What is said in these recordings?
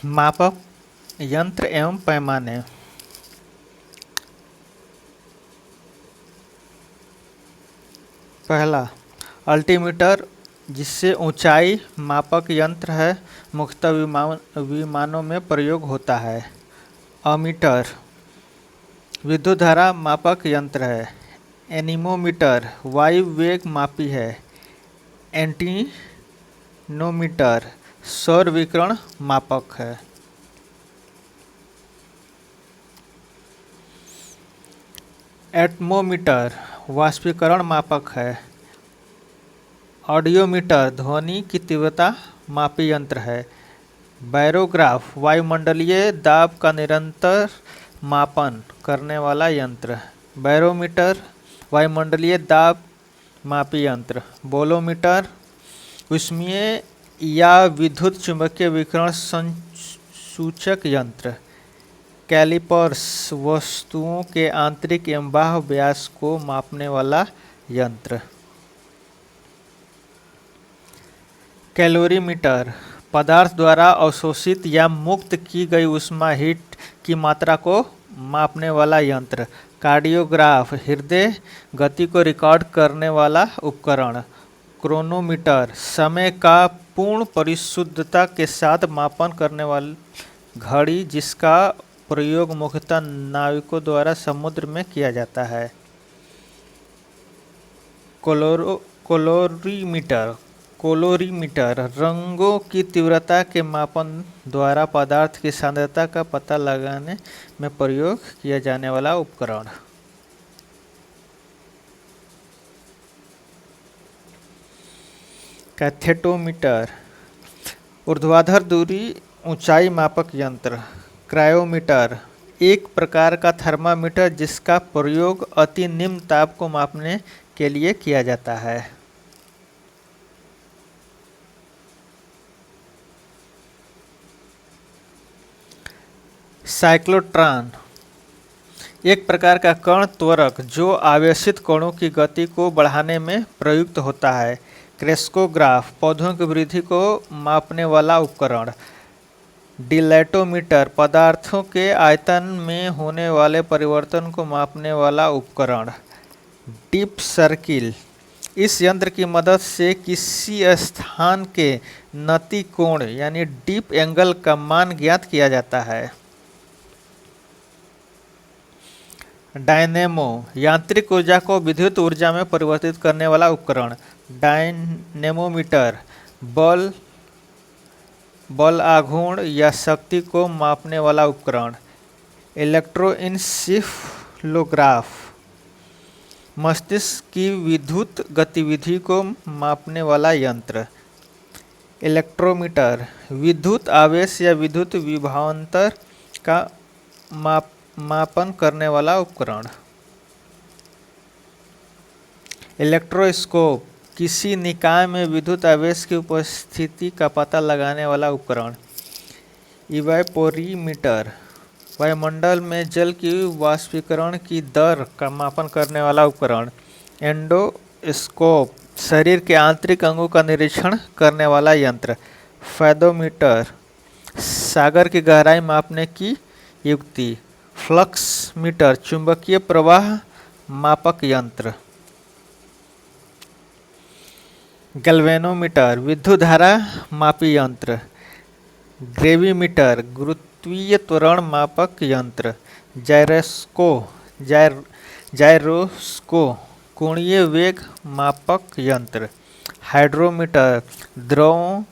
मापक यंत्र एवं पैमाने। पहला, अल्टीमीटर, जिससे ऊंचाई मापक यंत्र है, मुख्यतः विमानों में प्रयोग होता है। अमीटर, विद्युत धारा मापक यंत्र है। एनीमोमीटर, वायु वेग मापी है। एंटीनोमीटर, सौर विकिरण मापक है। एटमोमीटर, वाष्पीकरण मापक है। ऑडियोमीटर, ध्वनि की तीव्रता मापी यंत्र है। बैरोग्राफ, वायुमंडलीय दाब का निरंतर मापन करने वाला यंत्र। बैरोमीटर, वायुमंडलीय दाब मापी यंत्र। बोलोमीटर, ऊष्मीय या विद्युत चुंबकीय विकिरण संसूचक यंत्र। कैलिपर्स, वस्तुओं के आंतरिक एवं बाह्य व्यास को मापने वाला यंत्र। कैलोरीमीटर, पदार्थ द्वारा अवशोषित या मुक्त की गई ऊष्मा हीट की मात्रा को मापने वाला यंत्र। कार्डियोग्राफ, हृदय गति को रिकॉर्ड करने वाला उपकरण। क्रोनोमीटर, समय का पूर्ण परिशुद्धता के साथ मापन करने वाली घड़ी, जिसका प्रयोग मुख्यतः नाविकों द्वारा समुद्र में किया जाता है। कोलोरीमीटर, रंगों की तीव्रता के मापन द्वारा पदार्थ की सांद्रता का पता लगाने में प्रयोग किया जाने वाला उपकरण। कैथेटोमीटर, ऊर्ध्वाधर दूरी ऊंचाई मापक यंत्र। क्रायोमीटर, एक प्रकार का थर्मामीटर जिसका प्रयोग अति निम्न ताप को मापने के लिए किया जाता है। साइक्लोट्रॉन, एक प्रकार का कण त्वरक जो आवेशित कणों की गति को बढ़ाने में प्रयुक्त होता है। क्रेस्कोग्राफ, पौधों की वृद्धि को मापने वाला उपकरण। डिलेटोमीटर, पदार्थों के आयतन में होने वाले परिवर्तन को मापने वाला उपकरण। डीप सर्किल, इस यंत्र की मदद से किसी स्थान के नति कोण यानी डीप एंगल का मान ज्ञात किया जाता है। डायनेमो, यांत्रिक ऊर्जा को विद्युत ऊर्जा में परिवर्तित करने वाला उपकरण। डायनेमोमीटर, बल आघूर्ण या शक्ति को मापने वाला उपकरण। इलेक्ट्रोइंसिफलोग्राफ, मस्तिष्क की विद्युत गतिविधि को मापने वाला यंत्र। इलेक्ट्रोमीटर, विद्युत आवेश या विद्युत विभवांतर का मापन करने वाला उपकरण। इलेक्ट्रोस्कोप, किसी निकाय में विद्युत आवेश की उपस्थिति का पता लगाने वाला उपकरण। इवेपोरीमीटर, वायुमंडल में जल की वाष्पीकरण की दर का मापन करने वाला उपकरण। एंडोस्कोप, शरीर के आंतरिक अंगों का निरीक्षण करने वाला यंत्र। फैदोमीटर, सागर की गहराई मापने की युक्ति। फ्लक्स मीटर, चुंबकीय प्रवाह मापक यंत्र। गैल्वेनोमीटर, विद्युत धारा मापी यंत्र। ग्रेविमीटर, गुरुत्वीय त्वरण मापक यंत्र। जायरोस्को, कोणीय वेग मापक यंत्र। हाइड्रोमीटर, द्रवों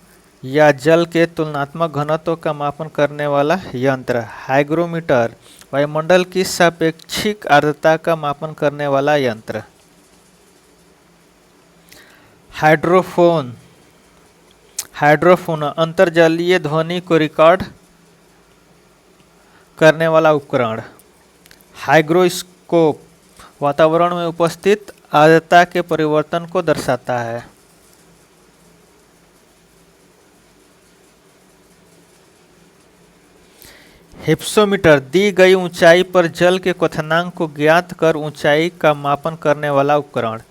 या जल के तुलनात्मक घनत्व का मापन करने वाला यंत्र। हाइग्रोमीटर, वायुमंडल की सापेक्षिक आर्द्रता का मापन करने वाला यंत्र। हाइड्रोफोन, अंतर्जलीय ध्वनि को रिकॉर्ड करने वाला उपकरण। हाइग्रोस्कोप, वातावरण में उपस्थित आर्द्रता के परिवर्तन को दर्शाता है। हिप्सोमीटर, दी गई ऊंचाई पर जल के क्वथनांक को ज्ञात कर ऊंचाई का मापन करने वाला उपकरण।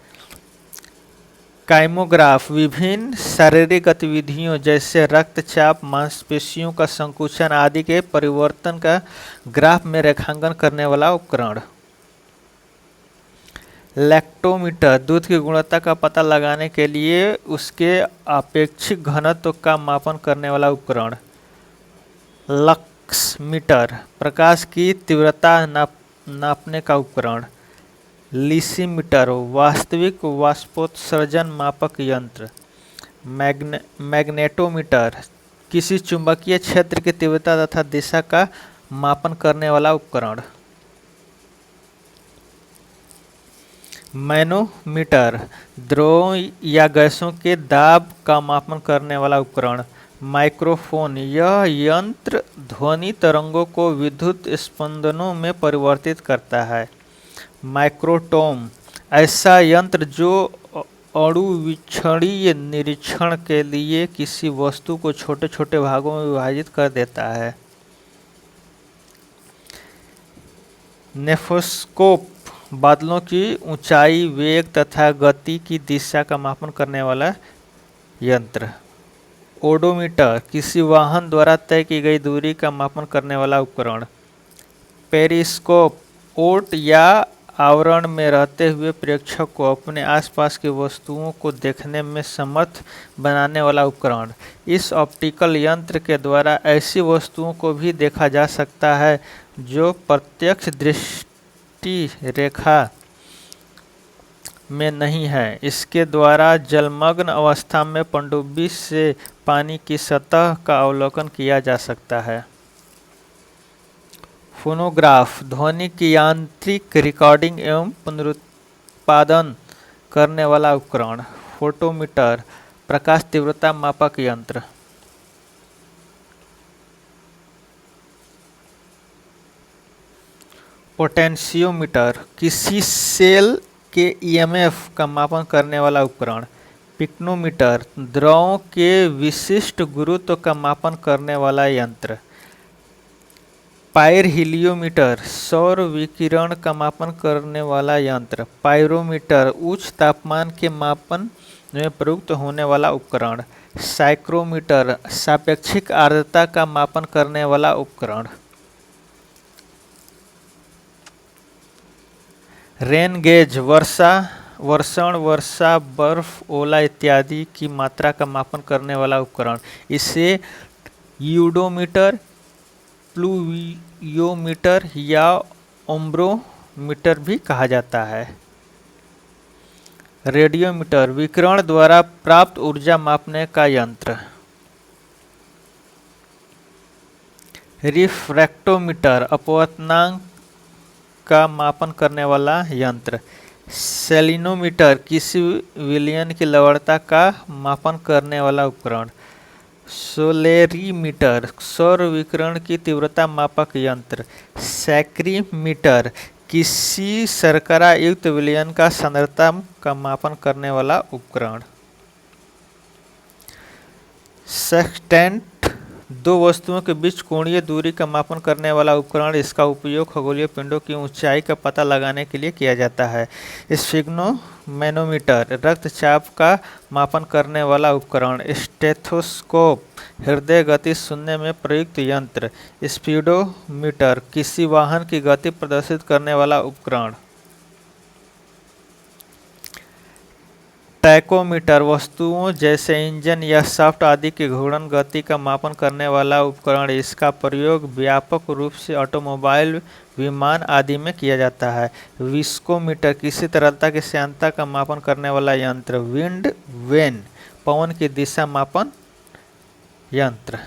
काइमोग्राफ विभिन्न शारीरिक गतिविधियों जैसे रक्तचाप, मांसपेशियों का संकुचन आदि के परिवर्तन का ग्राफ में रेखांकन करने वाला उपकरण। लैक्टोमीटर दूध की गुणवत्ता का पता लगाने के लिए उसके आपेक्षिक घनत्व का मापन करने वाला उपकरण। लक्समीटर प्रकाश की तीव्रता नापने का उपकरण। लिसीमीटर वास्तविक वाष्पोत्सर्जन मापक यंत्र। मैग्नेटोमीटर किसी चुंबकीय क्षेत्र की तीव्रता तथा दिशा का मापन करने वाला उपकरण। मैनोमीटर द्रवों या गैसों के दाब का मापन करने वाला उपकरण। माइक्रोफोन यह यंत्र ध्वनि तरंगों को विद्युत स्पंदनों में परिवर्तित करता है। माइक्रोटोम ऐसा यंत्र जो अणुवीक्षणीय निरीक्षण के लिए किसी वस्तु को छोटे छोटे भागों में विभाजित कर देता है। नेफोस्कोप बादलों की ऊंचाई, वेग तथा गति की दिशा का मापन करने वाला यंत्र। ओडोमीटर किसी वाहन द्वारा तय की गई दूरी का मापन करने वाला उपकरण। पेरिस्कोप ओट या आवरण में रहते हुए प्रेक्षक को अपने आसपास की वस्तुओं को देखने में समर्थ बनाने वाला उपकरण। इस ऑप्टिकल यंत्र के द्वारा ऐसी वस्तुओं को भी देखा जा सकता है जो प्रत्यक्ष दृष्टि रेखा में नहीं है। इसके द्वारा जलमग्न अवस्था में पनडुब्बी से पानी की सतह का अवलोकन किया जा सकता है। फोनोग्राफ ध्वनि की यांत्रिक रिकॉर्डिंग एवं पुनरुत्पादन करने वाला उपकरण। फोटोमीटर प्रकाश तीव्रता मापक यंत्र। पोटेंशियोमीटर किसी सेल के ईएमएफ का मापन करने वाला उपकरण। पिक्नोमीटर द्रवों के विशिष्ट गुरुत्व का मापन करने वाला यंत्र। पाइरहिलियोमीटर सौर विकिरण का मापन करने वाला यंत्र। पाइरोमीटर उच्च तापमान के मापन में प्रयुक्त होने वाला उपकरण। साइक्रोमीटर सापेक्षिक आर्द्रता का मापन करने वाला उपकरण। रेन गेज वर्षण, वर्षा, बर्फ, ओला इत्यादि की मात्रा का मापन करने वाला उपकरण। इसे यूडोमीटर, प्लूवियोमीटर या ओम्ब्रोमीटर भी कहा जाता है। रेडियोमीटर विकिरण द्वारा प्राप्त ऊर्जा मापने का यंत्र। रिफ्रैक्टोमीटर अपवर्तनांक का मापन करने वाला यंत्र। सेलिनोमीटर किसी विलयन की लवणता का मापन करने वाला उपकरण। सोलेरीमीटर सौर विकिरण की तीव्रता मापक यंत्र। सैक्रीमीटर किसी शर्करा युक्त विलयन का सांद्रता का मापन करने वाला उपकरण। सेक्सटेंट दो वस्तुओं के बीच कोणीय दूरी का मापन करने वाला उपकरण। इसका उपयोग खगोलीय पिंडों की ऊंचाई का पता लगाने के लिए किया जाता है। स्फिग्नोमेनोमीटर रक्तचाप का मापन करने वाला उपकरण। स्टेथोस्कोप हृदय गति सुनने में प्रयुक्त यंत्र। स्पीडोमीटर किसी वाहन की गति प्रदर्शित करने वाला उपकरण। टैकोमीटर वस्तुओं जैसे इंजन या शाफ्ट आदि की घूर्णन गति का मापन करने वाला उपकरण। इसका प्रयोग व्यापक रूप से ऑटोमोबाइल, विमान आदि में किया जाता है। विस्कोमीटर किसी तरलता की श्यानता का मापन करने वाला यंत्र। विंड वेन पवन की दिशा मापन यंत्र।